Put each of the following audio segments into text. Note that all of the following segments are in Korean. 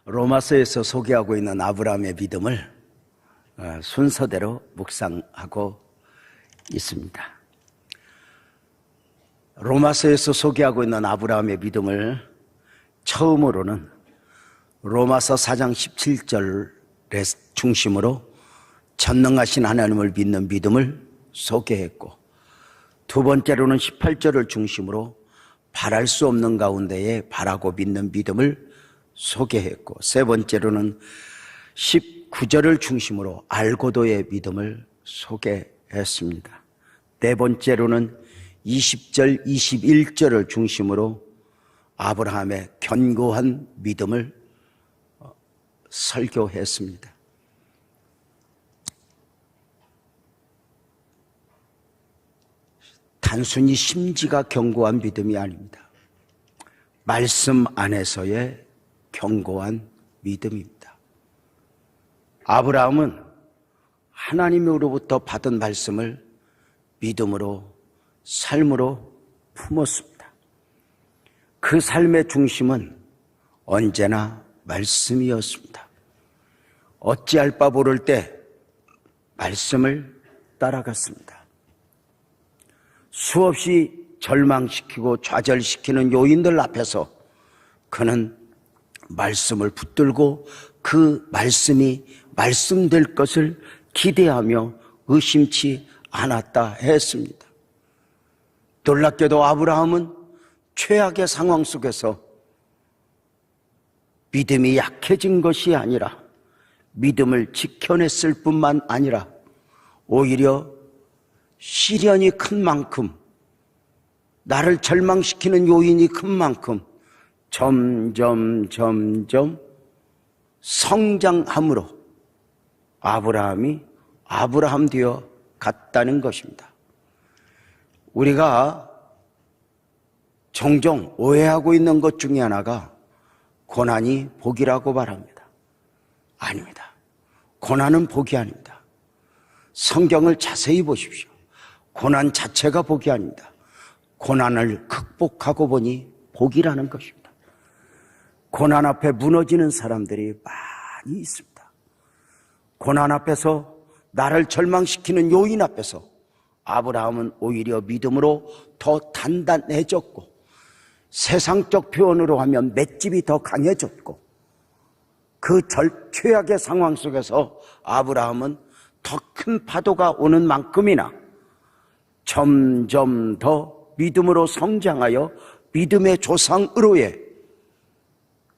로마서에서 소개하고 있는 아브라함의 믿음을 순서대로 묵상하고 있습니다. 로마서에서 소개하고 있는 아브라함의 믿음을 처음으로는 로마서 4장 17절의 중심으로 전능하신 하나님을 믿는 믿음을 소개했고, 두 번째로는 18절을 중심으로 바랄 수 없는 가운데에 바라고 믿는 믿음을 소개했고, 세 번째로는 19절을 중심으로 알고도의 믿음을 소개했습니다. 네 번째로는 20절, 21절을 중심으로 아브라함의 견고한 믿음을 설교했습니다. 단순히 심지가 견고한 믿음이 아닙니다. 말씀 안에서의 견고한 믿음입니다. 아브라함은 하나님으로부터 받은 말씀을 믿음으로, 삶으로 품었습니다. 그 삶의 중심은 언제나 말씀이었습니다. 어찌할 바 모를 때 말씀을 따라갔습니다. 수없이 절망시키고 좌절시키는 요인들 앞에서 그는 말씀을 붙들고 그 말씀이 말씀될 것을 기대하며 의심치 않았다 했습니다. 놀랍게도 아브라함은 최악의 상황 속에서 믿음이 약해진 것이 아니라 믿음을 지켜냈을 뿐만 아니라 오히려 시련이 큰 만큼, 나를 절망시키는 요인이 큰 만큼 점점 성장함으로 아브라함이 아브라함 되어 갔다는 것입니다. 우리가 종종 오해하고 있는 것 중에 하나가 고난이 복이라고 말합니다. 아닙니다. 고난은 복이 아닙니다. 성경을 자세히 보십시오. 고난 자체가 복이 아닙니다. 고난을 극복하고 보니 복이라는 것입니다. 고난 앞에 무너지는 사람들이 많이 있습니다. 고난 앞에서, 나를 절망시키는 요인 앞에서 아브라함은 오히려 믿음으로 더 단단해졌고, 세상적 표현으로 하면 맷집이 더 강해졌고, 그 최악의 상황 속에서 아브라함은 더 큰 파도가 오는 만큼이나 점점 더 믿음으로 성장하여 믿음의 조상으로의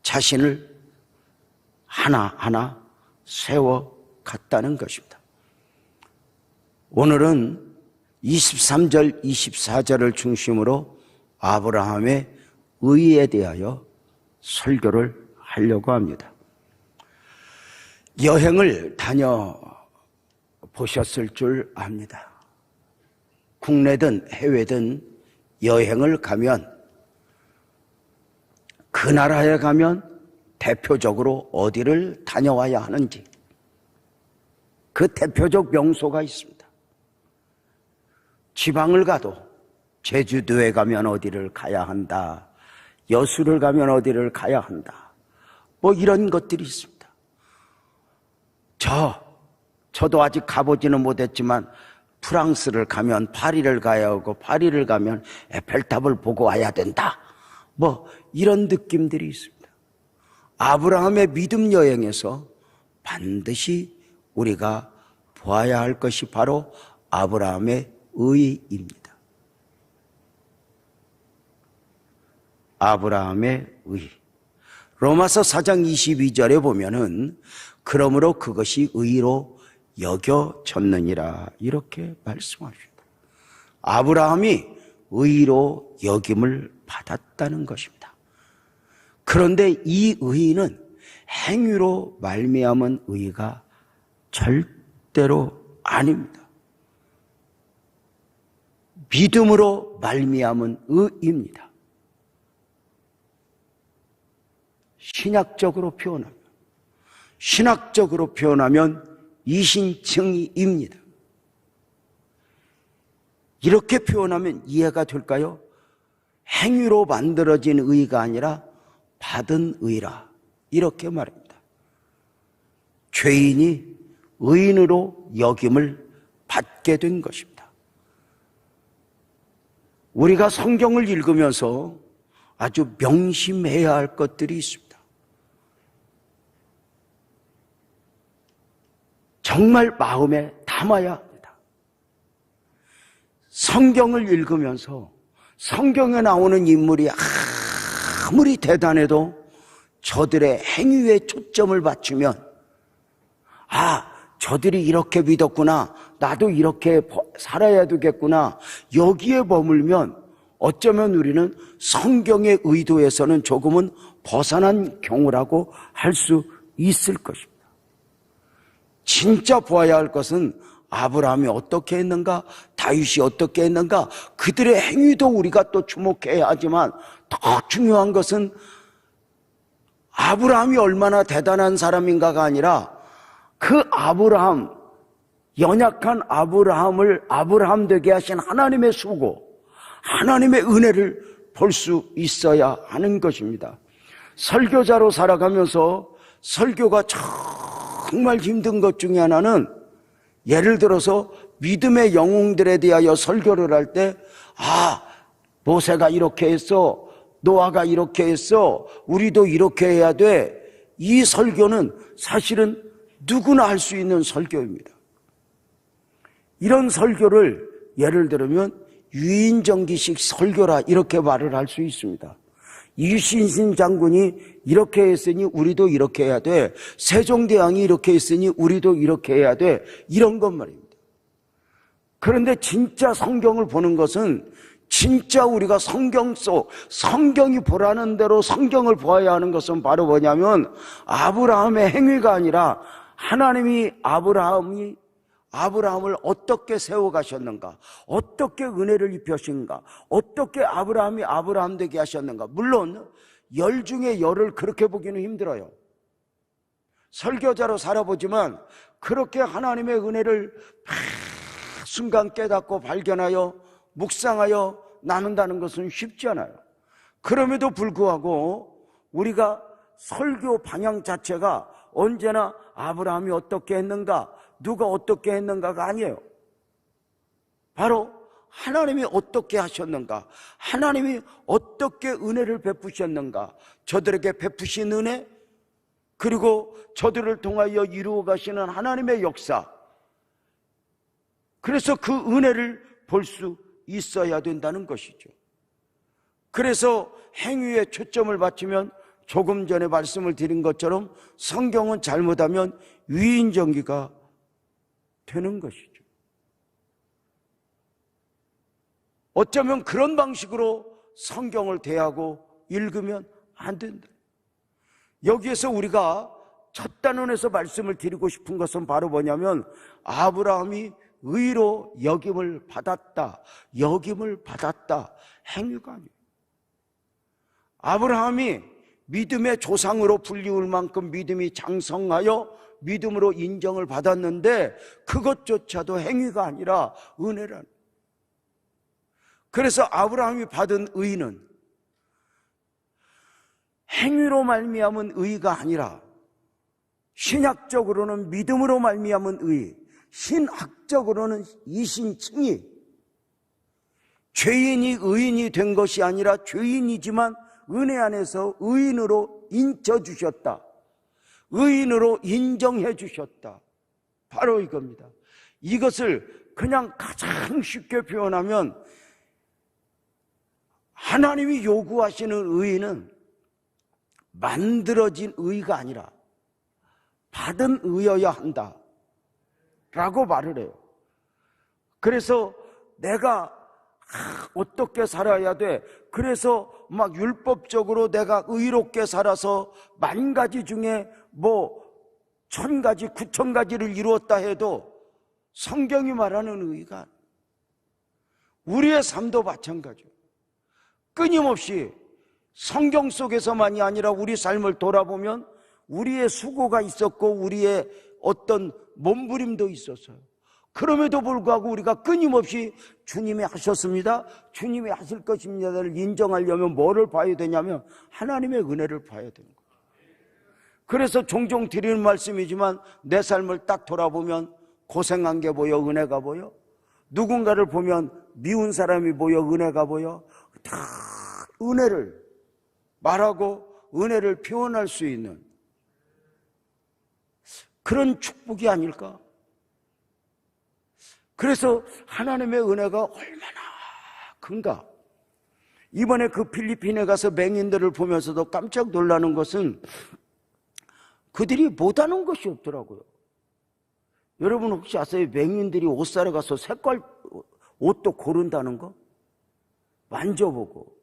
자신을 하나하나 세워갔다는 것입니다. 오늘은 23절, 24절을 중심으로 아브라함의 의에 대하여 설교를 하려고 합니다. 여행을 다녀보셨을 줄 압니다. 국내든 해외든 여행을 가면, 그 나라에 가면 대표적으로 어디를 다녀와야 하는지 그 대표적 명소가 있습니다. 지방을 가도 제주도에 가면 어디를 가야 한다, 여수를 가면 어디를 가야 한다, 뭐 이런 것들이 있습니다. 저도 아직 가보지는 못했지만 프랑스를 가면 파리를 가야 하고, 파리를 가면 에펠탑을 보고 와야 된다, 뭐 이런 느낌들이 있습니다. 아브라함의 믿음 여행에서 반드시 우리가 보아야 할 것이 바로 아브라함의 의입니다. 아브라함의 의. 로마서 4장 22절에 보면은 그러므로 그것이 의로 여겨졌느니라, 이렇게 말씀하십니다. 아브라함이 의로 여김을 받았다는 것입니다. 그런데 이 의는 행위로 말미암은 의가 절대로 아닙니다. 믿음으로 말미암은 의입니다. 신학적으로 표현하면 이신증의입니다. 이렇게 표현하면 이해가 될까요? 행위로 만들어진 의가 아니라 받은 의라, 이렇게 말합니다. 죄인이 의인으로 여김을 받게 된 것입니다. 우리가 성경을 읽으면서 아주 명심해야 할 것들이 있습니다. 정말 마음에 담아야 합니다. 성경을 읽으면서 성경에 나오는 인물이 아무리 대단해도 저들의 행위에 초점을 맞추면 저들이 이렇게 믿었구나, 나도 이렇게 살아야 되겠구나, 여기에 머물면 어쩌면 우리는 성경의 의도에서는 조금은 벗어난 경우라고 할 수 있을 것입니다. 진짜 보아야 할 것은 아브라함이 어떻게 했는가, 다윗이 어떻게 했는가, 그들의 행위도 우리가 또 주목해야 하지만 더 중요한 것은 아브라함이 얼마나 대단한 사람인가가 아니라 그 아브라함, 연약한 아브라함을 아브라함 되게 하신 하나님의 수고, 하나님의 은혜를 볼 수 있어야 하는 것입니다. 설교자로 살아가면서 설교가 정말 힘든 것 중에 하나는, 예를 들어서 믿음의 영웅들에 대하여 설교를 할 때 모세가 이렇게 했어, 노아가 이렇게 했어, 우리도 이렇게 해야 돼. 이 설교는 사실은 누구나 할 수 있는 설교입니다. 이런 설교를 예를 들면 유인정기식 설교라 이렇게 말을 할 수 있습니다. 이순신 장군이 이렇게 했으니 우리도 이렇게 해야 돼, 세종대왕이 이렇게 했으니 우리도 이렇게 해야 돼, 이런 것 말입니다. 그런데 진짜 성경을 보는 것은, 진짜 우리가 성경 속, 성경이 보라는 대로 성경을 보아야 하는 것은 바로 뭐냐면 아브라함의 행위가 아니라 하나님이 아브라함을 어떻게 세워가셨는가, 어떻게 은혜를 입혀신가, 어떻게 아브라함이 아브라함 되게 하셨는가. 물론 열 중에 열을 그렇게 보기는 힘들어요. 설교자로 살아보지만 그렇게 하나님의 은혜를 순간 깨닫고 발견하여 묵상하여 나눈다는 것은 쉽지 않아요. 그럼에도 불구하고 우리가 설교 방향 자체가 언제나 아브라함이 어떻게 했는가, 누가 어떻게 했는가가 아니에요. 바로 하나님이 어떻게 하셨는가, 하나님이 어떻게 은혜를 베푸셨는가, 저들에게 베푸신 은혜, 그리고 저들을 통하여 이루어 가시는 하나님의 역사, 그래서 그 은혜를 볼 수 있어야 된다는 것이죠. 그래서 행위에 초점을 맞추면 조금 전에 말씀을 드린 것처럼 성경은 잘못하면 위인전기가 되는 것이죠. 어쩌면 그런 방식으로 성경을 대하고 읽으면 안 된다. 여기에서 우리가 첫 단원에서 말씀을 드리고 싶은 것은 바로 뭐냐면 아브라함이 의로 여김을 받았다, 여김을 받았다, 행위가 아니에요. 아브라함이 믿음의 조상으로 불리울 만큼 믿음이 장성하여 믿음으로 인정을 받았는데 그것조차도 행위가 아니라 은혜라는. 그래서 아브라함이 받은 의는 행위로 말미암은 의가 아니라 신학적으로는 믿음으로 말미암은 의, 신학적으로는 이신칭의, 죄인이 의인이 된 것이 아니라 죄인이지만 은혜 안에서 의인으로 인쳐주셨다, 의인으로 인정해 주셨다. 바로 이겁니다. 이것을 그냥 가장 쉽게 표현하면 하나님이 요구하시는 의는 만들어진 의가 아니라 받은 의여야 한다 라고 말을 해요. 그래서 내가 어떻게 살아야 돼, 그래서 막 율법적으로 내가 의롭게 살아서 10,000가지 중에 1,000가지, 9,000가지를 이루었다 해도 성경이 말하는 의가, 우리의 삶도 마찬가지예요. 끊임없이 성경 속에서만이 아니라 우리 삶을 돌아보면 우리의 수고가 있었고 우리의 어떤 몸부림도 있었어요. 그럼에도 불구하고 우리가 끊임없이 주님이 하셨습니다, 주님이 하실 것입니다를 인정하려면 뭐를 봐야 되냐면 하나님의 은혜를 봐야 되는 거예요. 그래서 종종 드리는 말씀이지만 내 삶을 딱 돌아보면 고생한 게 보여, 은혜가 보여. 누군가를 보면 미운 사람이 보여, 은혜가 보여. 다 은혜를 말하고 은혜를 표현할 수 있는 그런 축복이 아닐까? 그래서 하나님의 은혜가 얼마나 큰가? 이번에 그 필리핀에 가서 맹인들을 보면서도 깜짝 놀라는 것은 그들이 못하는 것이 없더라고요. 여러분 혹시 아세요? 맹인들이 옷 사러 가서 색깔 옷도 고른다는 거? 만져보고.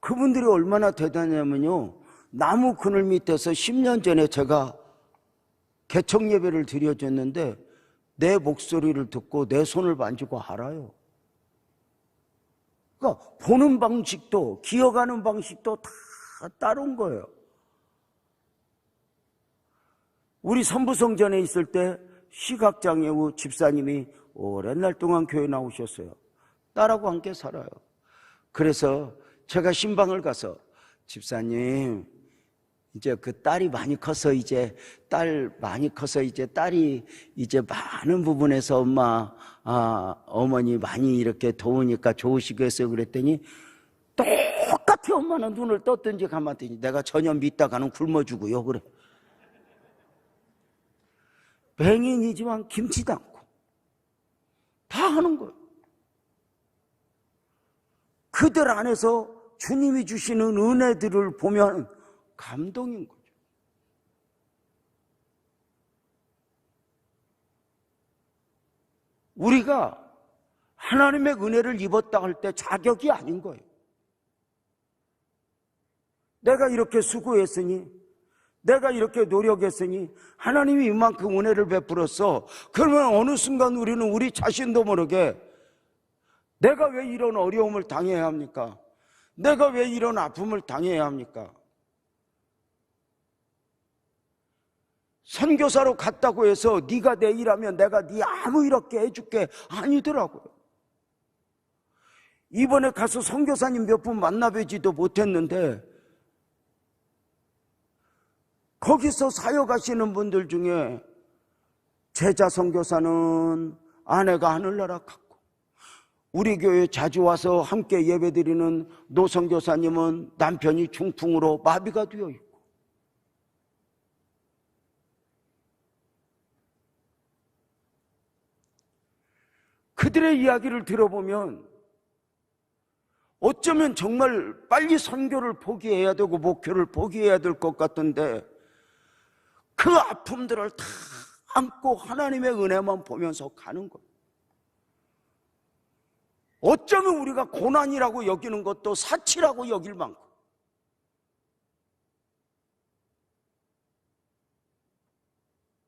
그분들이 얼마나 대단하냐면요, 나무 그늘 밑에서 10년 전에 제가 개척 예배를 드려줬는데 내 목소리를 듣고 내 손을 만지고 알아요. 그러니까 보는 방식도 기억하는 방식도 다 따른 거예요. 우리 선부성전에 있을 때 시각장애우 집사님이 오랜 날 동안 교회 나오셨어요. 딸하고 함께 살아요. 그래서 제가 신방을 가서 집사님, 이제 그 딸이 많이 커서 이제 딸이 이제 많은 부분에서 어머니 많이 이렇게 도우니까 좋으시겠어요. 그랬더니 똑같이 엄마는 눈을 떴든지 감았든지 내가 전혀 믿다가는 굶어주고요. 그래. 맹인이지만 김치도 않고 다 하는 거예요. 그들 안에서 주님이 주시는 은혜들을 보면 감동인 거죠. 우리가 하나님의 은혜를 입었다 할 때 자격이 아닌 거예요. 내가 이렇게 수고했으니, 내가 이렇게 노력했으니 하나님이 이만큼 은혜를 베풀었어. 그러면 어느 순간 우리는 우리 자신도 모르게 내가 왜 이런 어려움을 당해야 합니까? 내가 왜 이런 아픔을 당해야 합니까? 선교사로 갔다고 해서 네가 내 일하면 내가 네 아무 이렇게 해줄게 아니더라고요. 이번에 가서 선교사님 몇 분 만나뵈지도 못했는데 거기서 사역하시는 분들 중에 제자 선교사는 아내가 하늘나라 갔고, 우리 교회 자주 와서 함께 예배드리는 노 선교사님은 남편이 중풍으로 마비가 되어 있고, 그들의 이야기를 들어보면 어쩌면 정말 빨리 선교를 포기해야 되고 목표를 포기해야 될 것 같은데 그 아픔들을 다 안고 하나님의 은혜만 보면서 가는 거예요. 어쩌면 우리가 고난이라고 여기는 것도 사치라고 여길 만큼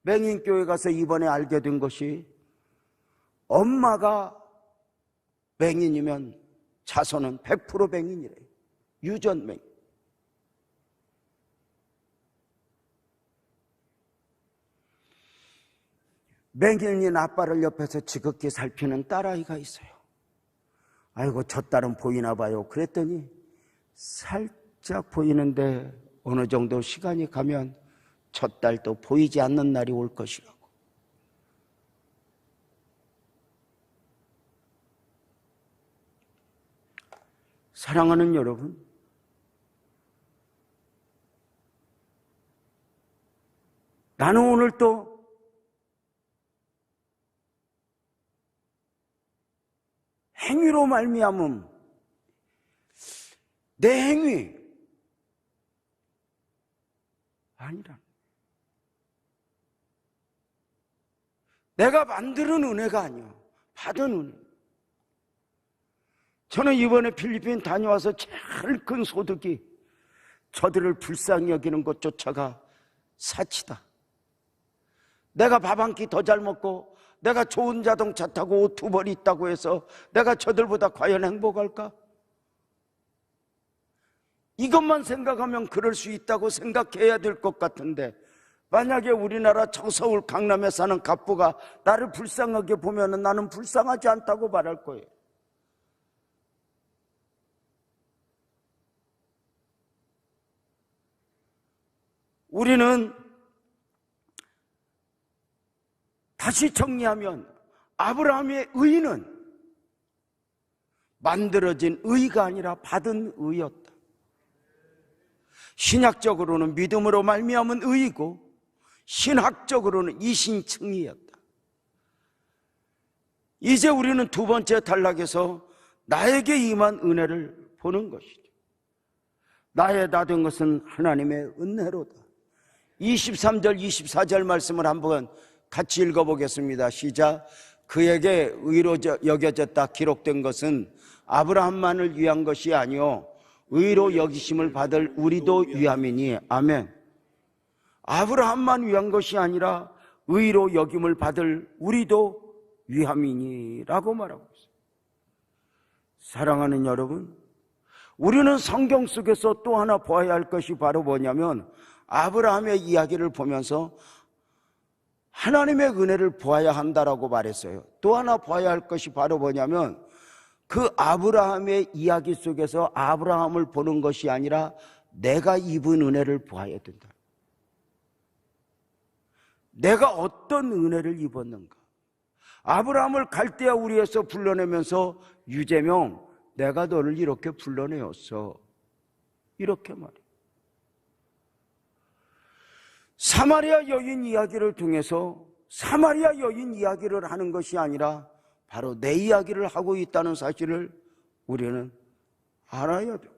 맹인교회 가서 이번에 알게 된 것이 엄마가 맹인이면 자손은 100% 맹인이래요. 유전맹인. 맹인인 아빠를 옆에서 지극히 살피는 딸아이가 있어요. 아이고 저 딸은 보이나 봐요. 그랬더니 살짝 보이는데 어느 정도 시간이 가면 저 딸도 보이지 않는 날이 올 것이라고. 사랑하는 여러분, 나는 오늘 또 행위로 말미암음, 내 행위 아니라 내가 만드는 은혜가 아니야. 받은 은혜. 저는 이번에 필리핀 다녀와서 제일 큰 소득이 저들을 불쌍히 여기는 것조차가 사치다. 내가 밥 한 끼 더 잘 먹고 내가 좋은 자동차 타고 옷 2벌 있다고 해서 내가 저들보다 과연 행복할까? 이것만 생각하면 그럴 수 있다고 생각해야 될 것 같은데, 만약에 우리나라 서울 강남에 사는 갑부가 나를 불쌍하게 보면 나는 불쌍하지 않다고 말할 거예요. 우리는 다시 정리하면 아브라함의 의는 만들어진 의가 아니라 받은 의였다. 신약적으로는 믿음으로 말미암은 의이고 신학적으로는 이신칭의였다. 이제 우리는 두 번째 단락에서 나에게 임한 은혜를 보는 것이죠. 나의 다 된 것은 하나님의 은혜로다. 23절 24절 말씀을 한번 같이 읽어보겠습니다. 시작. 그에게 의로 여겨졌다 기록된 것은 아브라함만을 위한 것이 아니요 의로 여기심을 받을 우리도 위함이니. 아멘. 아브라함만 위한 것이 아니라 의로 여김을 받을 우리도 위함이니라고 말하고 있어요. 사랑하는 여러분, 우리는 성경 속에서 또 하나 보아야 할 것이 바로 뭐냐면 아브라함의 이야기를 보면서 하나님의 은혜를 보아야 한다라고 말했어요. 또 하나 보아야 할 것이 바로 뭐냐면 그 아브라함의 이야기 속에서 아브라함을 보는 것이 아니라 내가 입은 은혜를 보아야 된다. 내가 어떤 은혜를 입었는가. 아브라함을 갈대아 우리에서 불러내면서 유재명, 내가 너를 이렇게 불러내었어. 이렇게 말해요. 사마리아 여인 이야기를 통해서 사마리아 여인 이야기를 하는 것이 아니라 바로 내 이야기를 하고 있다는 사실을 우리는 알아야 되고,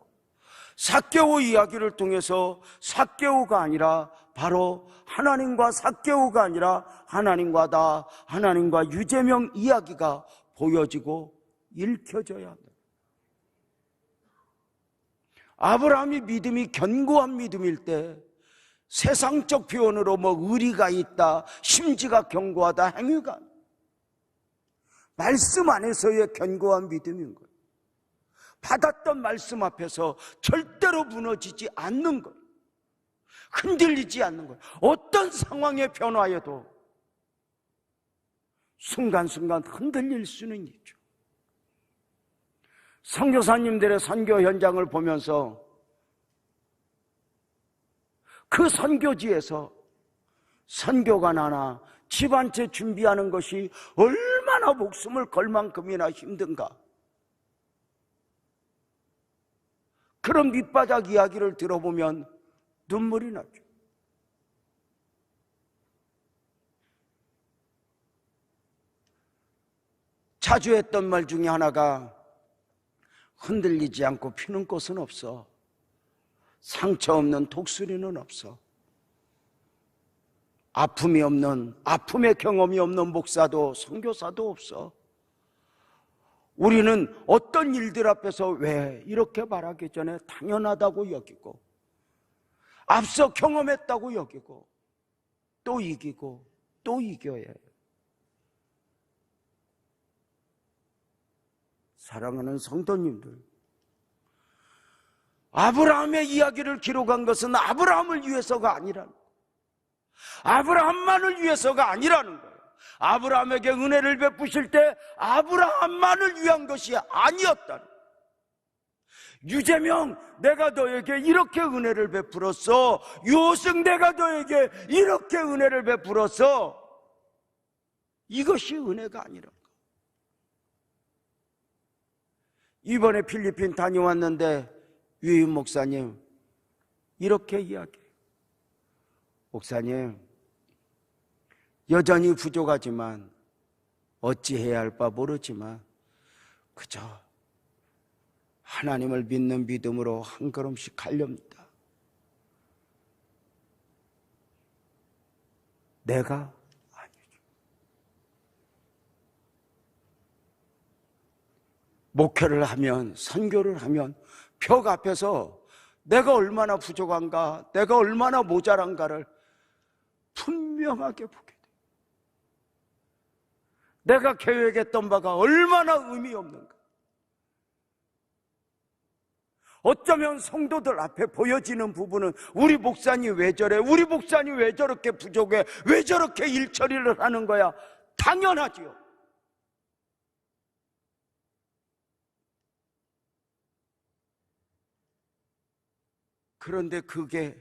삭개오 이야기를 통해서 삭개오가 아니라 바로 하나님과 삭개오가 아니라 하나님과 유재명 이야기가 보여지고 읽혀져야 한다. 아브라함이 믿음이 견고한 믿음일 때 세상적 표현으로 의리가 있다, 심지가 견고하다, 행위가 말씀 안에서의 견고한 믿음인 거예요. 받았던 말씀 앞에서 절대로 무너지지 않는 거예요. 흔들리지 않는 거예요. 어떤 상황의 변화에도 순간순간 흔들릴 수는 있죠. 선교사님들의 선교 현장을 보면서 그 선교지에서 선교관 하나 집 한 채 준비하는 것이 얼마나 목숨을 걸 만큼이나 힘든가. 그런 밑바닥 이야기를 들어보면 눈물이 나죠. 자주 했던 말 중에 하나가 흔들리지 않고 피는 꽃은 없어. 상처 없는 독수리는 없어. 아픔이 없는, 아픔의 경험이 없는 목사도 선교사도 없어. 우리는 어떤 일들 앞에서 왜 이렇게 말하기 전에 당연하다고 여기고, 앞서 경험했다고 여기고, 또 이기고 또 이겨야 해요. 사랑하는 성도님들, 아브라함의 이야기를 기록한 것은 아브라함을 위해서가 아니라는 거예요. 아브라함만을 위해서가 아니라는 거예요. 아브라함에게 은혜를 베푸실 때 아브라함만을 위한 것이 아니었다는 거예요. 유재명, 내가 너에게 이렇게 은혜를 베풀었어. 요승, 내가 너에게 이렇게 은혜를 베풀었어. 이것이 은혜가 아니라는 거예요. 이번에 필리핀 다녀왔는데 유임 목사님 이렇게 이야기해요. 목사님, 여전히 부족하지만 어찌해야 할 바 모르지만 그저 하나님을 믿는 믿음으로 한 걸음씩 가렵니다. 내가 아니죠. 목회를 하면, 선교를 하면 벽 앞에서 내가 얼마나 부족한가, 내가 얼마나 모자란가를 분명하게 보게 돼요. 내가 계획했던 바가 얼마나 의미 없는가. 어쩌면 성도들 앞에 보여지는 부분은 우리 목사님 왜 저래? 우리 목사님 왜 저렇게 부족해? 왜 저렇게 일처리를 하는 거야? 당연하지요. 그런데 그게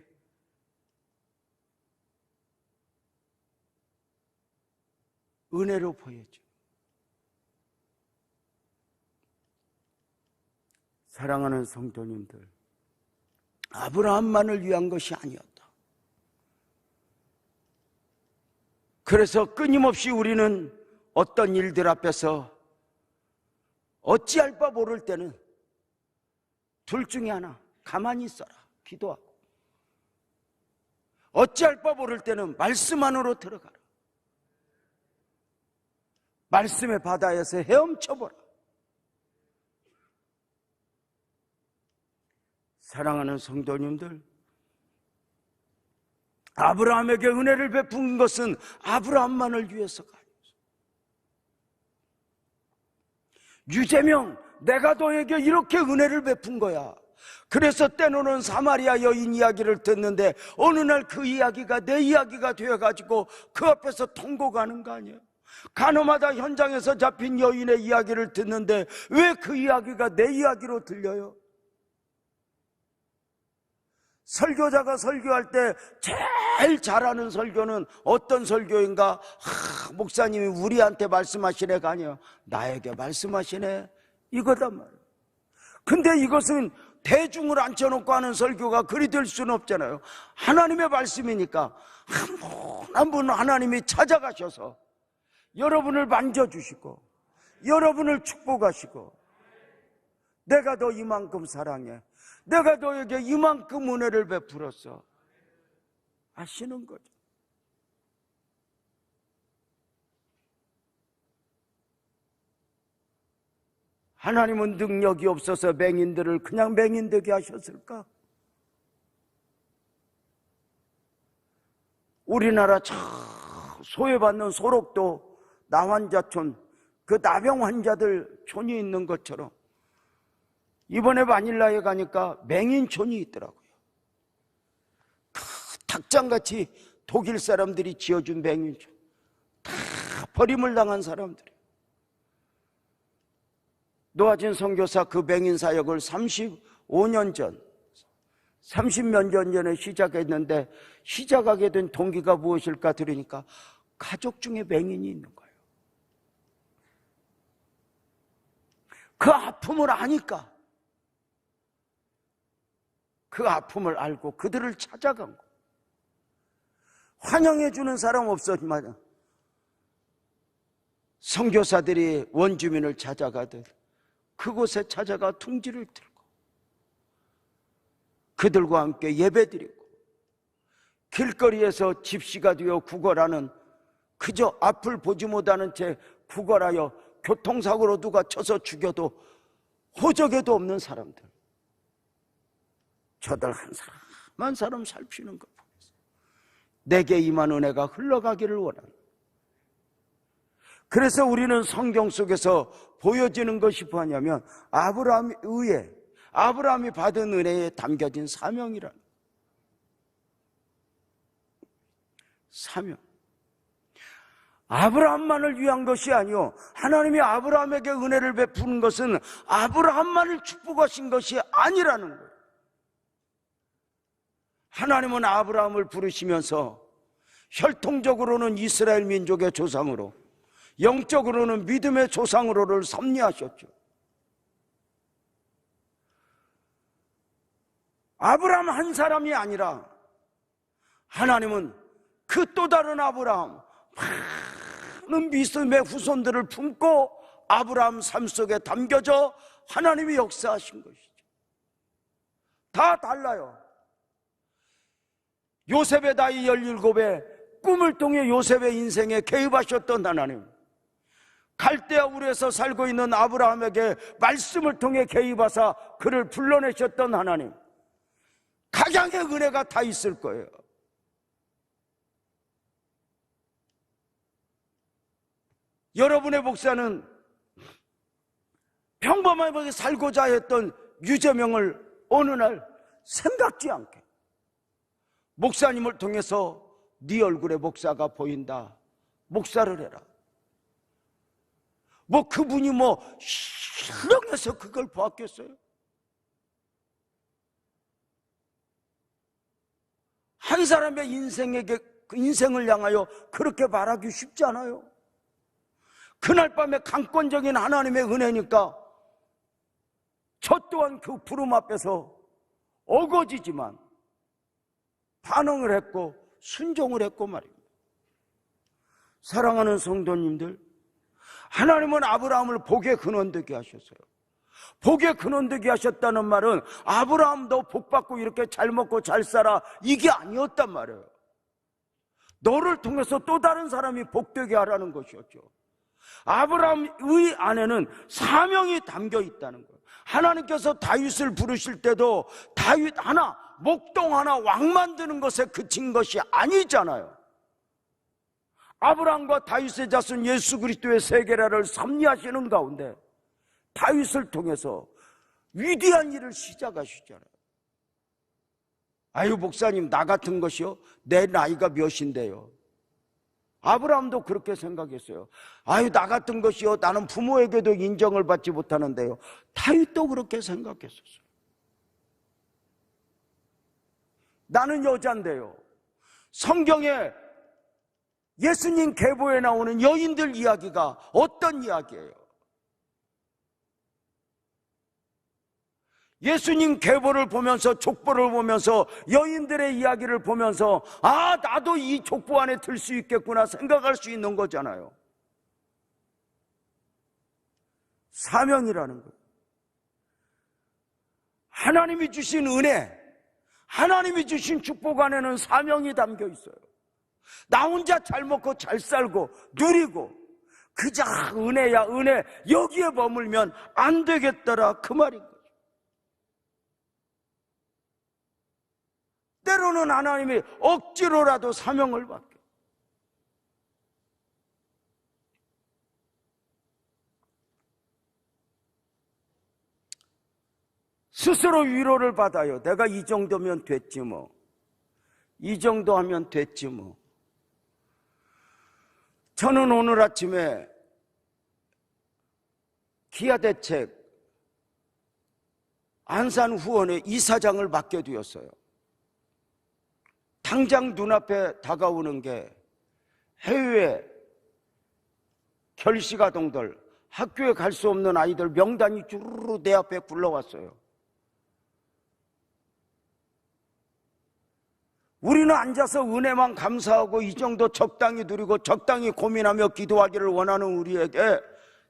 은혜로 보여줘. 사랑하는 성도님들, 아브라함만을 위한 것이 아니었다. 그래서 끊임없이 우리는 어떤 일들 앞에서 어찌할 바 모를 때는 둘 중에 하나, 가만히 있어라, 기도하고. 어찌할 바 모를 때는 말씀 안으로 들어가라. 말씀의 바다에서 헤엄쳐보라. 사랑하는 성도님들, 아브라함에게 은혜를 베푼 것은 아브라함만을 위해서가 아니었어요. 유재명, 내가 너에게 이렇게 은혜를 베푼 거야. 그래서 때로는 사마리아 여인 이야기를 듣는데 어느 날 그 이야기가 내 이야기가 되어가지고 그 앞에서 통곡하는 거 아니에요. 간호마다 현장에서 잡힌 여인의 이야기를 듣는데 왜 그 이야기가 내 이야기로 들려요? 설교자가 설교할 때 제일 잘하는 설교는 어떤 설교인가? 목사님이 우리한테 말씀하시네가 아니에요. 나에게 말씀하시네, 이거단 말이에요. 근데 이것은 대중을 앉혀놓고 하는 설교가 그리 될 수는 없잖아요. 하나님의 말씀이니까 한 분 하나님이 찾아가셔서 여러분을 만져주시고 여러분을 축복하시고, 내가 너 이만큼 사랑해, 내가 너에게 이만큼 은혜를 베풀었어 아시는 거죠. 하나님은 능력이 없어서 맹인들을 그냥 맹인되게 하셨을까? 우리나라 참 소외받는 소록도 나환자촌, 그 나병 환자들 촌이 있는 것처럼 이번에 마닐라에 가니까 맹인촌이 있더라고요. 닭장같이 독일 사람들이 지어준 맹인촌, 다 버림을 당한 사람들이. 노아진 선교사 그 맹인 사역을 35년 전, 30몇 년 전에 시작했는데 시작하게 된 동기가 무엇일까 들으니까 가족 중에 맹인이 있는 거예요. 그 아픔을 아니까, 그 아픔을 알고 그들을 찾아간 거. 환영해주는 사람 없었지만 선교사들이 원주민을 찾아가듯 그곳에 찾아가 둥지를 들고 그들과 함께 예배드리고, 길거리에서 집시가 되어 구걸하는, 그저 앞을 보지 못하는 채 구걸하여 교통사고로 누가 쳐서 죽여도 호적에도 없는 사람들, 저들 한 사람 한 사람 살피는 것 보면서 내게 임한 은혜가 흘러가기를 원하는. 그래서 우리는 성경 속에서 보여지는 것이 뭐냐면 아브라함의 의에, 아브라함이 받은 은혜에 담겨진 사명이라는, 사명. 아브라함만을 위한 것이 아니요, 하나님이 아브라함에게 은혜를 베푸는 것은 아브라함만을 축복하신 것이 아니라는 거예요. 하나님은 아브라함을 부르시면서 혈통적으로는 이스라엘 민족의 조상으로, 영적으로는 믿음의 조상으로를 섭리하셨죠. 아브라함 한 사람이 아니라 하나님은 그 또 다른 아브라함, 많은 믿음의 후손들을 품고 아브라함 삶 속에 담겨져 하나님이 역사하신 것이죠. 다 달라요. 요셉의 나이 17에 꿈을 통해 요셉의 인생에 개입하셨던 하나님, 갈대아 우르에서 살고 있는 아브라함에게 말씀을 통해 개입하사 그를 불러내셨던 하나님, 각양의 은혜가 다 있을 거예요. 여러분의 목사는 평범하게 살고자 했던 유재명을 어느 날 생각지 않게 목사님을 통해서 네 얼굴에 목사가 보인다, 목사를 해라. 그분이 실력해서 그걸 보았겠어요? 한 사람의 인생을 향하여 그렇게 말하기 쉽지 않아요. 그날 밤에 강권적인 하나님의 은혜니까 저 또한 그 부름 앞에서 어거지지만 반응을 했고 순종을 했고 말입니다. 사랑하는 성도님들, 하나님은 아브라함을 복의 근원되게 하셨어요. 복의 근원되게 하셨다는 말은 아브라함도 복받고 이렇게 잘 먹고 잘 살아, 이게 아니었단 말이에요. 너를 통해서 또 다른 사람이 복되게 하라는 것이었죠. 아브라함의 안에는 사명이 담겨 있다는 거예요. 하나님께서 다윗을 부르실 때도 다윗 하나, 목동 하나 왕 만드는 것에 그친 것이 아니잖아요. 아브라함과 다윗의 자손 예수 그리스도의 세계라를 섭리하시는 가운데 다윗을 통해서 위대한 일을 시작하시잖아요. 아유, 목사님, 나 같은 것이요? 내 나이가 몇인데요? 아브라함도 그렇게 생각했어요. 아유, 나 같은 것이요? 나는 부모에게도 인정을 받지 못하는데요. 다윗도 그렇게 생각했었어요. 나는 여잔데요. 성경에 예수님 계보에 나오는 여인들 이야기가 어떤 이야기예요? 예수님 계보를 보면서, 족보를 보면서, 여인들의 이야기를 보면서 아, 나도 이 족보 안에 들 수 있겠구나 생각할 수 있는 거잖아요. 사명이라는 것, 하나님이 주신 은혜, 하나님이 주신 축복 안에는 사명이 담겨 있어요. 나 혼자 잘 먹고 잘 살고 누리고 그저 은혜야 은혜, 여기에 머물면 안 되겠더라, 그 말인 거죠. 때로는 하나님이 억지로라도 사명을 받게, 스스로 위로를 받아요. 내가 이 정도면 됐지 뭐, 이 정도 하면 됐지 뭐. 저는 오늘 아침에 기아대책 안산 후원의 이사장을 맡게 되었어요. 당장 눈앞에 다가오는 게 해외 결식아동들, 학교에 갈 수 없는 아이들 명단이 주르르 내 앞에 굴러왔어요. 우리는 앉아서 은혜만 감사하고 이 정도 적당히 누리고 적당히 고민하며 기도하기를 원하는 우리에게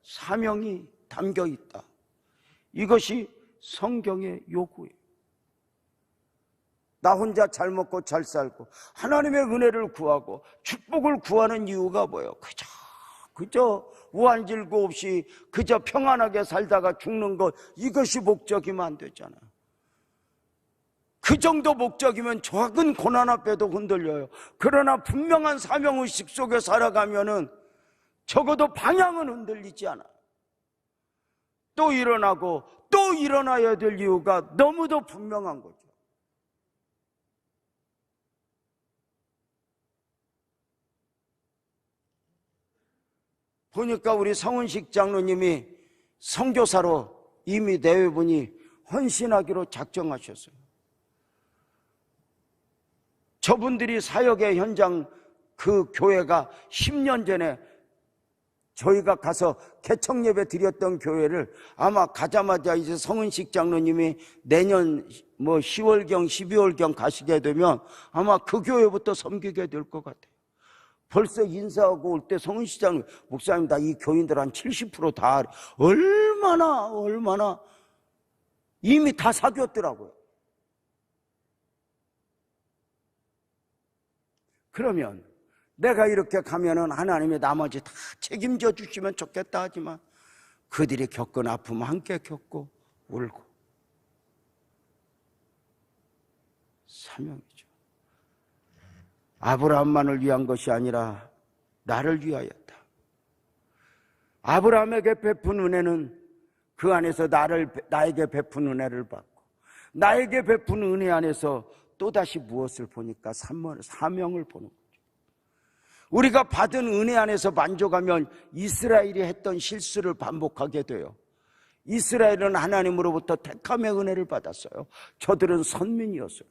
사명이 담겨 있다. 이것이 성경의 요구예요. 나 혼자 잘 먹고 잘 살고 하나님의 은혜를 구하고 축복을 구하는 이유가 뭐예요? 그저 우한질고 없이 그저 평안하게 살다가 죽는 것, 이것이 목적이면 안 되잖아요. 그 정도 목적이면 작은 고난 앞에도 흔들려요. 그러나 분명한 사명의식 속에 살아가면은 적어도 방향은 흔들리지 않아요. 또 일어나고 또 일어나야 될 이유가 너무도 분명한 거죠. 보니까 우리 성은식 장로님이 선교사로 이미 내외분이 헌신하기로 작정하셨어요. 저분들이 사역의 현장, 그 교회가 10년 전에 저희가 가서 개청 예배 드렸던 교회를 아마 가자마자 이제 성은식 장로님이 내년 10월경 12월경 가시게 되면 아마 그 교회부터 섬기게 될 것 같아요. 벌써 인사하고 올 때 성은식 장로님, 목사님, 나 이 교인들 한 70% 다 얼마나 이미 다 사귀었더라고요. 그러면 내가 이렇게 가면은 하나님이 나머지 다 책임져 주시면 좋겠다 하지만 그들이 겪은 아픔 함께 겪고 울고, 사명이죠. 아브라함만을 위한 것이 아니라 나를 위하였다. 아브라함에게 베푼 은혜는 그 안에서 나에게 베푼 은혜를 받고, 나에게 베푼 은혜 안에서 또다시 무엇을 보니까 사명을 보는 거죠. 우리가 받은 은혜 안에서 만족하면 이스라엘이 했던 실수를 반복하게 돼요. 이스라엘은 하나님으로부터 택함의 은혜를 받았어요. 저들은 선민이었어요.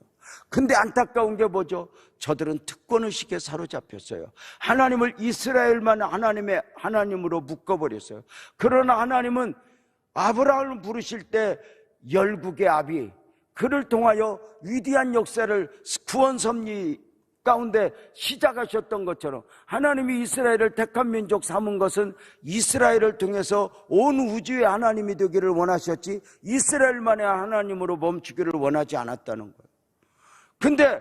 근데 안타까운 게 뭐죠? 저들은 특권의식에 사로잡혔어요. 하나님을 이스라엘만 하나님으로 묶어버렸어요. 그러나 하나님은 아브라함을 부르실 때 열국의 아비, 그를 통하여 위대한 역사를 구원 섭리 가운데 시작하셨던 것처럼 하나님이 이스라엘을 택한 민족 삼은 것은 이스라엘을 통해서 온 우주의 하나님이 되기를 원하셨지 이스라엘만의 하나님으로 멈추기를 원하지 않았다는 거예요. 근데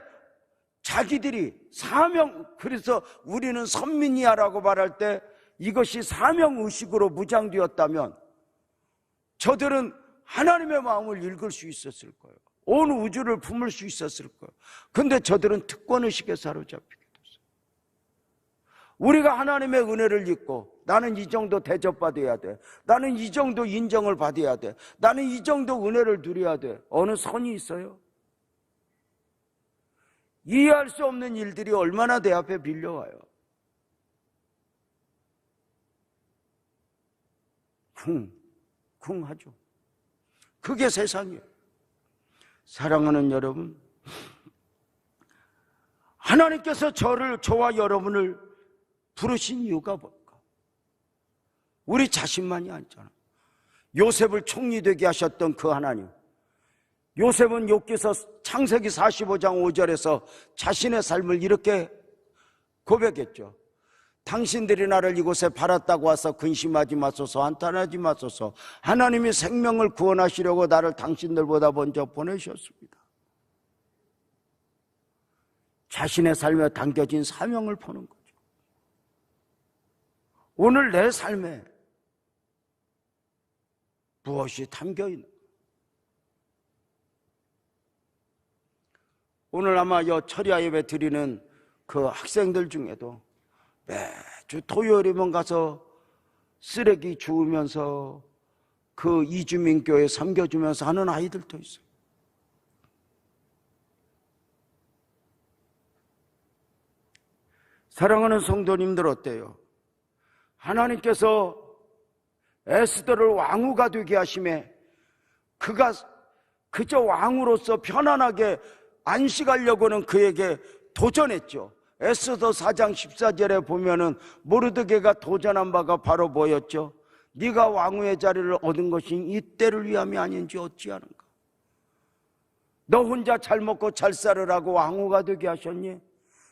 자기들이 그래서 우리는 선민이야라고 말할 때 이것이 사명의식으로 무장되었다면 저들은 하나님의 마음을 읽을 수 있었을 거예요. 온 우주를 품을 수 있었을 거예요. 근데 저들은 특권의식에 사로잡히게 됐어요. 우리가 하나님의 은혜를 입고 나는 이 정도 대접받아야 돼, 나는 이 정도 인정을 받아야 돼, 나는 이 정도 은혜를 누려야 돼. 어느 선이 있어요? 이해할 수 없는 일들이 얼마나 내 앞에 밀려와요. 쿵하죠. 그게 세상이에요. 사랑하는 여러분, 하나님께서 저와 여러분을 부르신 이유가 뭘까? 우리 자신만이 아니잖아. 요셉을 총리 되게 하셨던 그 하나님. 요셉은 욥기서 창세기 45장 5절에서 자신의 삶을 이렇게 고백했죠. 당신들이 나를 이곳에 팔았다고 와서 근심하지 마소서, 한탄하지 마소서. 하나님이 생명을 구원하시려고 나를 당신들보다 먼저 보내셨습니다. 자신의 삶에 담겨진 사명을 보는 거죠. 오늘 내 삶에 무엇이 담겨 있는? 오늘 아마 철야 예배 드리는 그 학생들 중에도 매주 토요일이면 가서 쓰레기 주우면서 그 이주민교회 섬겨주면서 하는 아이들도 있어요. 사랑하는 성도님들 어때요? 하나님께서 에스더를 왕후가 되게 하심에 그가 그저 왕으로서 편안하게 안식하려고는 그에게 도전했죠. 에스더 4장 14절에 보면은 모르드게가 도전한 바가 바로 뭐였죠? 네가 왕후의 자리를 얻은 것이 이때를 위함이 아닌지 어찌하는가? 너 혼자 잘 먹고 잘 살으라고 왕후가 되게 하셨니?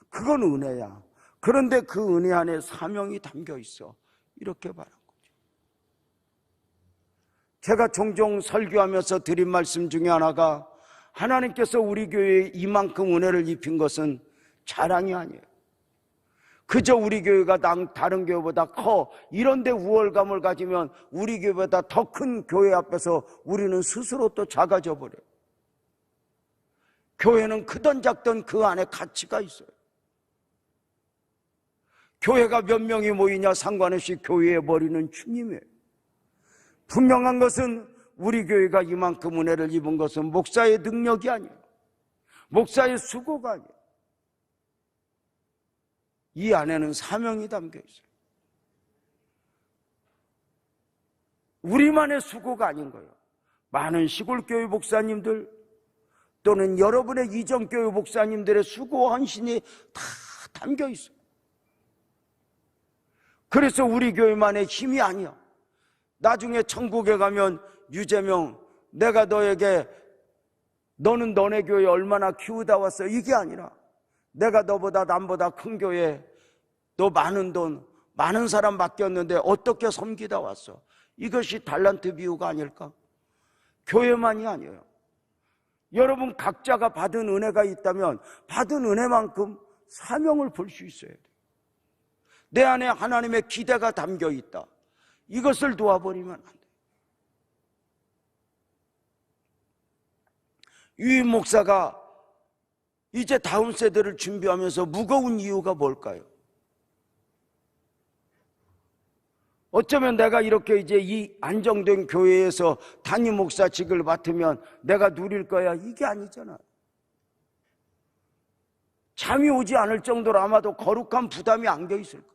그건 은혜야. 그런데 그 은혜 안에 사명이 담겨 있어. 이렇게 말한 거죠. 제가 종종 설교하면서 드린 말씀 중에 하나가 하나님께서 우리 교회에 이만큼 은혜를 입힌 것은 자랑이 아니에요. 그저 우리 교회가 다른 교회보다 커 이런데 우월감을 가지면 우리 교회보다 더 큰 교회 앞에서 우리는 스스로 또 작아져 버려요. 교회는 크든 작든 그 안에 가치가 있어요. 교회가 몇 명이 모이냐 상관없이 교회의 머리는 주님이에요. 분명한 것은 우리 교회가 이만큼 은혜를 입은 것은 목사의 능력이 아니에요. 목사의 수고가 아니에요. 이 안에는 사명이 담겨 있어요. 우리만의 수고가 아닌 거예요. 많은 시골교회 목사님들 또는 여러분의 이전교회 목사님들의 수고와 헌신이 다 담겨 있어요. 그래서 우리 교회만의 힘이 아니야. 나중에 천국에 가면 유재명, 내가 너에게 너는 너네 교회 얼마나 키우다 왔어 이게 아니라 내가 너보다 남보다 큰 교회 너 많은 돈 많은 사람 맡겼는데 어떻게 섬기다 왔어. 이것이 달란트 비유가 아닐까? 교회만이 아니에요. 여러분 각자가 받은 은혜가 있다면 받은 은혜만큼 사명을 볼 수 있어야 돼요. 내 안에 하나님의 기대가 담겨 있다. 이것을 놓아버리면 안 돼요. 유임 목사가 이제 다음 세대를 준비하면서 무거운 이유가 뭘까요? 어쩌면 내가 이렇게 이제 이 안정된 교회에서 담임 목사직을 맡으면 내가 누릴 거야 이게 아니잖아요. 잠이 오지 않을 정도로 아마도 거룩한 부담이 안겨 있을 거예요.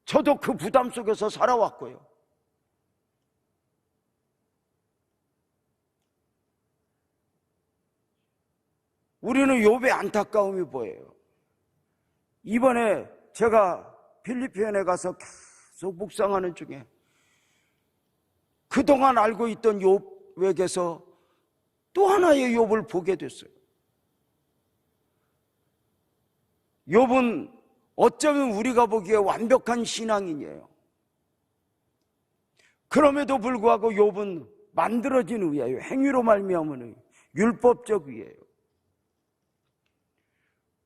저도 그 부담 속에서 살아왔고요. 우리는 욥의 안타까움이 보여요. 이번에 제가 필리핀에 가서 계속 묵상하는 중에 그동안 알고 있던 욥에게서 또 하나의 욥을 보게 됐어요. 욥은 어쩌면 우리가 보기에 완벽한 신앙인이에요. 그럼에도 불구하고 욥은 만들어진 의예요. 행위로 말미암은 의, 율법적 의예요.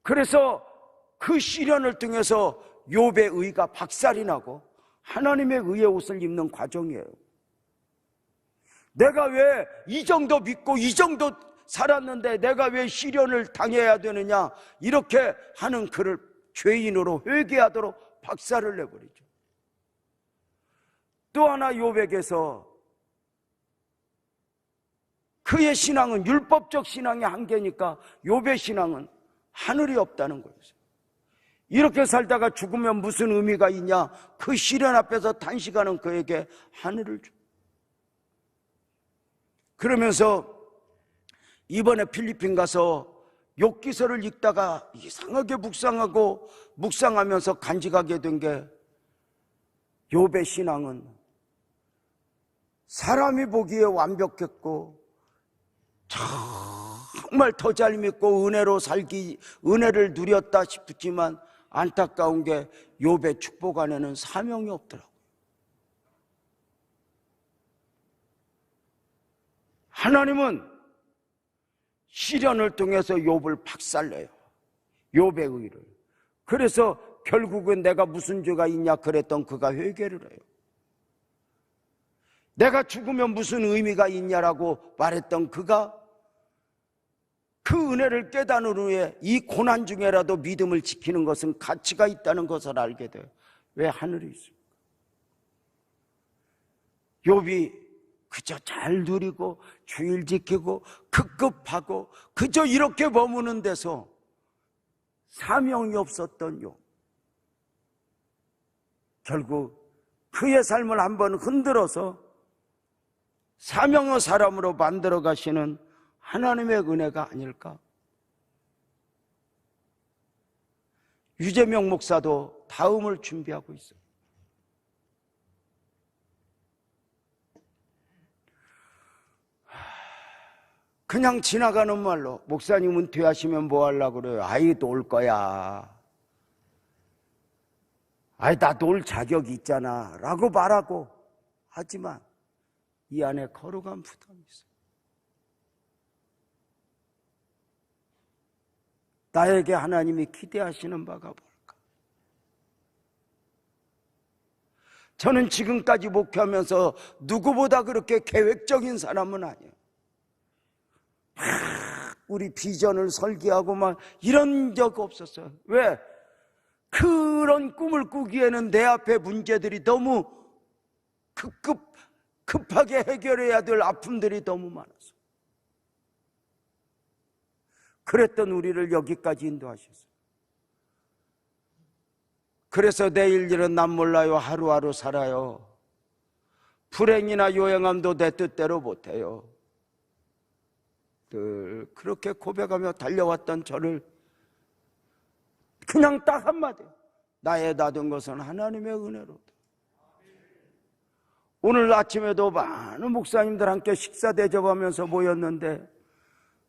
그래서 그 시련을 통해서 욥의 의가 박살이 나고 하나님의 의의 옷을 입는 과정이에요. 내가 왜 이 정도 믿고 이 정도 살았는데 내가 왜 시련을 당해야 되느냐, 이렇게 하는 그를 죄인으로 회개하도록 박살을 내버리죠. 또 하나 욥에게서 그의 신앙은 율법적 신앙의 한계니까 욥의 신앙은 하늘이 없다는 거예요. 이렇게 살다가 죽으면 무슨 의미가 있냐, 그 시련 앞에서 탄식하는 그에게 하늘을 줘. 그러면서 이번에 필리핀 가서 욥기서를 읽다가 이상하게 묵상하면서 간직하게 된 게, 욥의 신앙은 사람이 보기에 완벽했고 정말 더 잘 믿고 은혜를 누렸다 싶지만 안타까운 게 욥의 축복 안에는 사명이 없더라고요. 하나님은 시련을 통해서 욥을 박살내요. 욥의 의를. 그래서 결국은 내가 무슨 죄가 있냐 그랬던 그가 회개를 해요. 내가 죽으면 무슨 의미가 있냐라고 말했던 그가 그 은혜를 깨달은 후에 이 고난 중에라도 믿음을 지키는 것은 가치가 있다는 것을 알게 돼요. 왜 하늘이 있습니까? 욥이 그저 잘 누리고 주일 지키고 급급하고 그저 이렇게 머무는 데서 사명이 없었던 욥, 결국 그의 삶을 한번 흔들어서 사명의 사람으로 만들어 가시는 하나님의 은혜가 아닐까? 유재명 목사도 다음을 준비하고 있어요. 그냥 지나가는 말로, 목사님 은퇴하시면 뭐 하려고 그래요? 아이, 놀 거야. 아이, 나 놀 자격이 있잖아 라고 말하고, 하지만 이 안에 거룩한 부담이 있어요. 나에게 하나님이 기대하시는 바가 뭘까? 저는 지금까지 목회하면서 누구보다 그렇게 계획적인 사람은 아니에요. 우리 비전을 설계하고 막 이런 적 없었어요. 왜? 그런 꿈을 꾸기에는 내 앞에 문제들이 너무 급하게 해결해야 될 아픔들이 너무 많았어요. 그랬던 우리를 여기까지 인도하셨어요. 그래서 내일 일은 난 몰라요. 하루하루 살아요. 불행이나 요행함도 내 뜻대로 못해요. 늘 그렇게 고백하며 달려왔던 저를 그냥 딱 한마디, 나의 나된 것은 하나님의 은혜로다. 오늘 아침에도 많은 목사님들 함께 식사 대접하면서 모였는데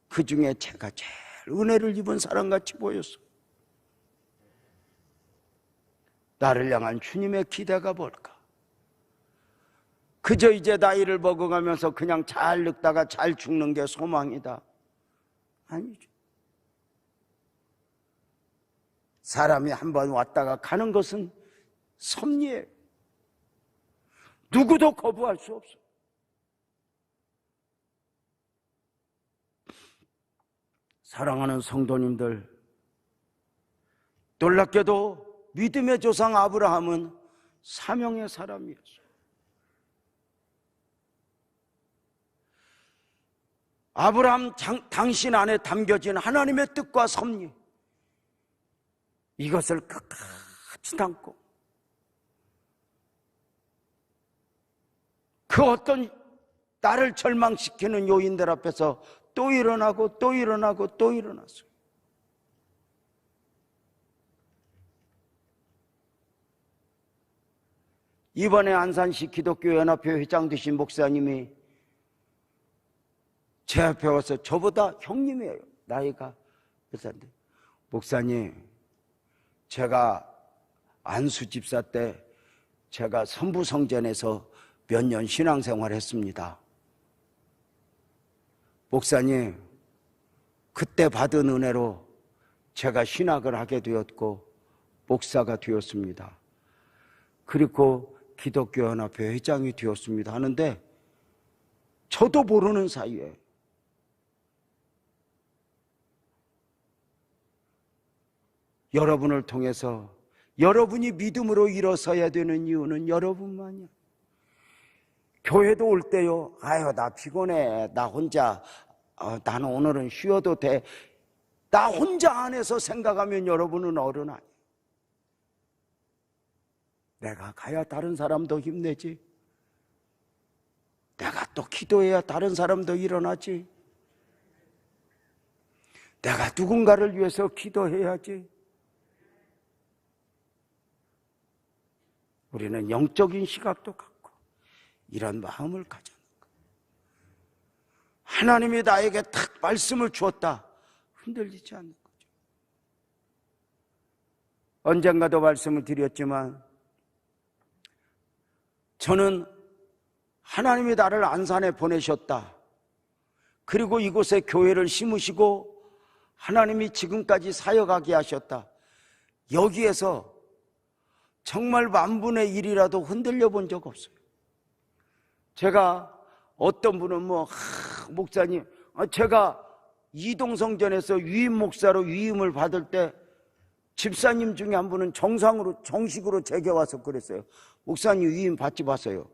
그 중에 제가 제일 은혜를 입은 사람같이 보였어요. 나를 향한 주님의 기대가 뭘까? 그저 이제 나이를 먹어가면서 그냥 잘 늙다가 잘 죽는 게 소망이다. 아니죠. 사람이 한번 왔다가 가는 것은 섭리예요. 누구도 거부할 수 없어요. 사랑하는 성도님들, 놀랍게도 믿음의 조상 아브라함은 사명의 사람이었어요. 아브라함 당신 안에 담겨진 하나님의 뜻과 섭리, 이것을 끝까지 담고 그 어떤 나를 절망시키는 요인들 앞에서 또 일어나고 또 일어나고 또 일어났어요. 이번에 안산시 기독교연합회 회장 되신 목사님이 제 앞에 와서, 저보다 형님이에요, 나이가 몇 살인데, 목사님, 제가 안수 집사 때 제가 선부성전에서 몇 년 신앙생활 했습니다. 목사님, 그때 받은 은혜로 제가 신학을 하게 되었고 목사가 되었습니다. 그리고 기독교연합회 회장이 되었습니다 하는데, 저도 모르는 사이에 여러분을 통해서, 여러분이 믿음으로 일어서야 되는 이유는 여러분만이야. 교회도 올 때요, 아유 나 피곤해, 나 혼자, 나는 오늘은 쉬어도 돼, 나 혼자 안에서 생각하면 여러분은 어른 아니에요. 내가 가야 다른 사람도 힘내지, 내가 또 기도해야 다른 사람도 일어나지, 내가 누군가를 위해서 기도해야지. 우리는 영적인 시각도 갖고 이런 마음을 가져야 하는 거예요. 하나님이 나에게 탁 말씀을 주었다, 흔들리지 않는 거죠. 언젠가도 말씀을 드렸지만, 저는 하나님이 나를 안산에 보내셨다, 그리고 이곳에 교회를 심으시고 하나님이 지금까지 사역하게 하셨다, 여기에서 정말 만분의 1이라도 흔들려 본 적 없어요. 제가, 어떤 분은 목사님, 제가 이동성전에서 유임 목사로 위임을 받을 때 집사님 중에 한 분은 정식으로 제게 와서 그랬어요. 목사님 위임 받지 마세요.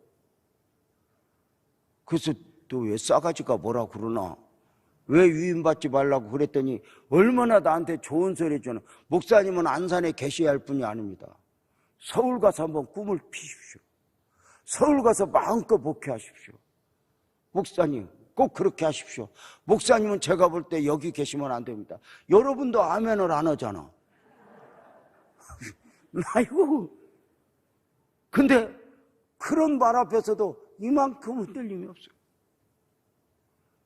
그래서 또 왜 싸가지가 뭐라 그러나, 왜 위임 받지 말라고 그랬더니 얼마나 나한테 좋은 소리 해주는, 목사님은 안산에 계셔야 할 분이 아닙니다. 서울 가서 한번 꿈을 피십시오. 서울 가서 마음껏 목회하십시오. 목사님 꼭 그렇게 하십시오. 목사님은 제가 볼 때 여기 계시면 안 됩니다. 여러분도 아멘을 안 하잖아. 아이고, 근데 그런 말 앞에서도 이만큼 흔들림이 없어요.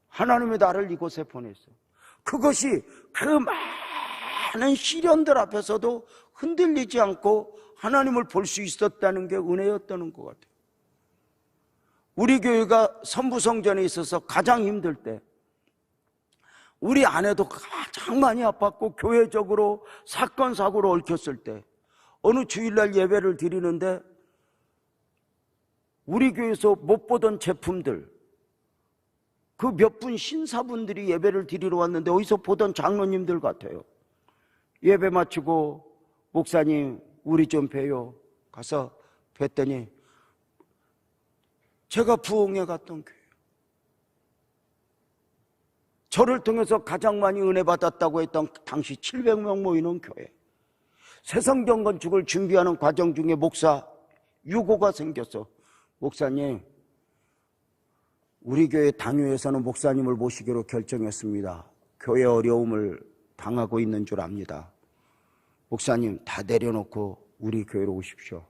하나님이 나를 이곳에 보냈어. 그것이 그 많은 시련들 앞에서도 흔들리지 않고 하나님을 볼 수 있었다는 게 은혜였다는 것 같아요. 우리 교회가 선부성전에 있어서 가장 힘들 때, 우리 아내도 가장 많이 아팠고 교회적으로 사건 사고로 얽혔을 때, 어느 주일날 예배를 드리는데 우리 교회에서 못 보던 제품들, 그 몇 분 신사분들이 예배를 드리러 왔는데 어디서 보던 장로님들 같아요. 예배 마치고, 목사님 우리 좀 뵈요. 가서 뵀더니 제가 부흥회 갔던 교회, 저를 통해서 가장 많이 은혜 받았다고 했던 당시 700명 모이는 교회, 새성경 건축을 준비하는 과정 중에 목사 유고가 생겼어. 목사님, 우리 교회 당회에서는 목사님을 모시기로 결정했습니다. 교회 어려움을 당하고 있는 줄 압니다. 목사님 다 내려놓고 우리 교회로 오십시오.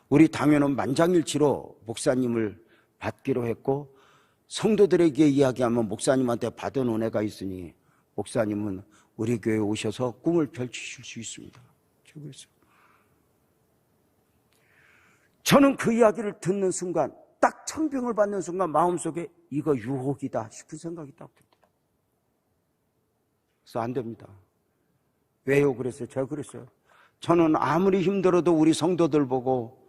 우리 당회는 만장일치로 목사님을 받기로 했고, 성도들에게 이야기하면 목사님한테 받은 은혜가 있으니 목사님은 우리 교회에 오셔서 꿈을 펼치실 수 있습니다. 그랬어요. 저는 그 이야기를 듣는 순간, 딱 청빙을 받는 순간 마음속에 이거 유혹이다 싶은 생각이 딱 들더라고요. 그래서 안 됩니다. 왜요? 그랬어요. 제가 그랬어요. 저는 아무리 힘들어도 우리 성도들 보고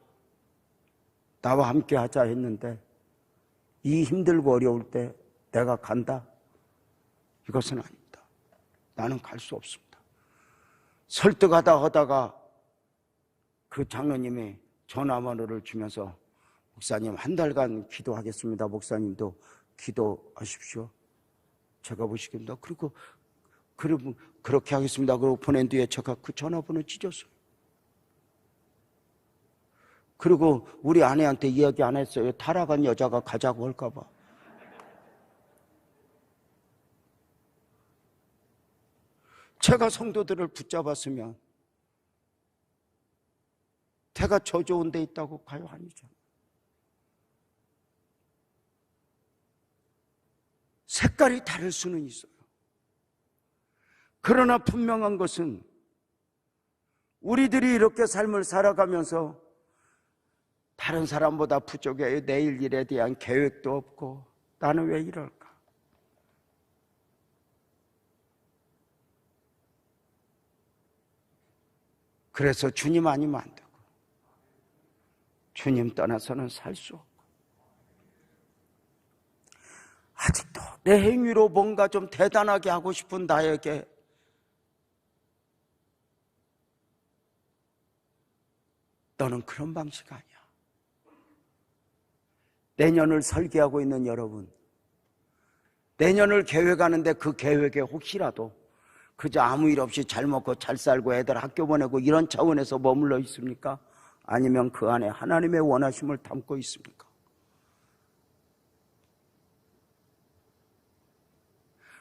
나와 함께 하자 했는데, 이 힘들고 어려울 때 내가 간다? 이것은 아닙니다. 나는 갈 수 없습니다. 설득하다 하다가 그 장로님이 전화번호를 주면서, 목사님 한 달간 기도하겠습니다. 목사님도 기도하십시오. 제가 보시겠습니다. 그리고 그렇게 하겠습니다. 그러고 보낸 뒤에 제가 그 전화번호 찢었어요. 그리고 우리 아내한테 이야기 안 했어요. 타락한 여자가 가자고 할까 봐. 제가 성도들을 붙잡았으면 제가 저 좋은 데 있다고 가요? 아니죠. 색깔이 다를 수는 있어요. 그러나 분명한 것은 우리들이 이렇게 삶을 살아가면서 다른 사람보다 부족해요. 내일 일에 대한 계획도 없고 나는 왜 이럴까? 그래서 주님 아니면 안 되고 주님 떠나서는 살 수 없고 아직도 내 행위로 뭔가 좀 대단하게 하고 싶은 나에게 너는 그런 방식 아니야. 내년을 설계하고 있는 여러분, 내년을 계획하는데 그 계획에 혹시라도 그저 아무 일 없이 잘 먹고 잘 살고 애들 학교 보내고 이런 차원에서 머물러 있습니까? 아니면 그 안에 하나님의 원하심을 담고 있습니까?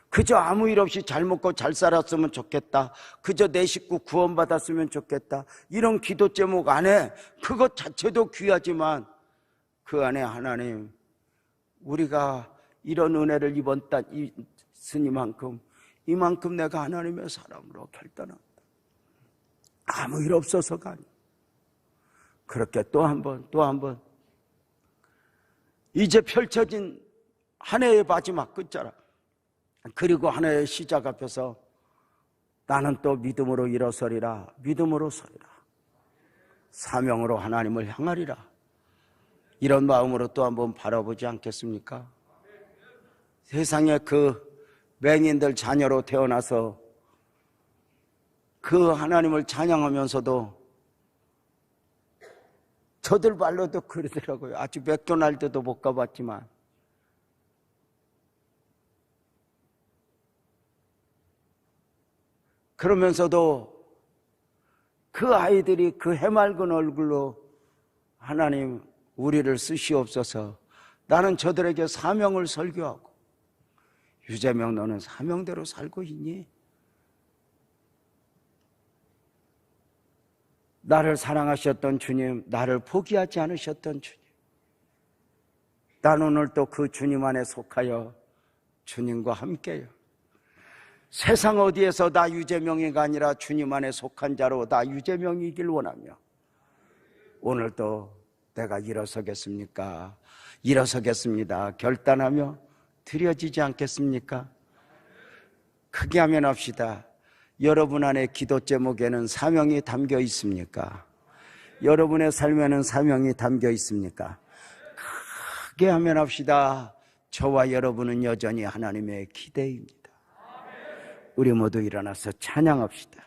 그저 아무 일 없이 잘 먹고 잘 살았으면 좋겠다. 그저 내 식구 구원받았으면 좋겠다. 이런 기도 제목 안에 그것 자체도 귀하지만 그 안에 하나님, 우리가 이런 은혜를 이번 달 있으니만큼 이만큼 내가 하나님의 사람으로 결단한다. 아무 일 없어서가 아니야. 그렇게 또 한 번 이제 펼쳐진 한 해의 마지막 끝자락, 그리고 한 해의 시작 앞에서 나는 또 믿음으로 일어서리라. 믿음으로 서리라. 사명으로 하나님을 향하리라. 이런 마음으로 또 한번 바라보지 않겠습니까? 세상에 그 맹인들 자녀로 태어나서 그 하나님을 찬양하면서도 저들 말로도 그러더라고요. 아직 맥도날드도 못 가봤지만 그러면서도 그 아이들이 그 해맑은 얼굴로 하나님 우리를 쓰시옵소서. 나는 저들에게 사명을 설교하고 유재명 너는 사명대로 살고 있니? 나를 사랑하셨던 주님, 나를 포기하지 않으셨던 주님, 난 오늘 또 그 주님 안에 속하여 주님과 함께요. 세상 어디에서 나 유재명이가 아니라 주님 안에 속한 자로 나 유재명이길 원하며 오늘도 내가 일어서겠습니까? 일어서겠습니다. 결단하며 드려지지 않겠습니까? 크게 하면 합시다. 여러분 안에 기도 제목에는 사명이 담겨 있습니까? 여러분의 삶에는 사명이 담겨 있습니까? 크게 하면 합시다. 저와 여러분은 여전히 하나님의 기대입니다. 우리 모두 일어나서 찬양합시다.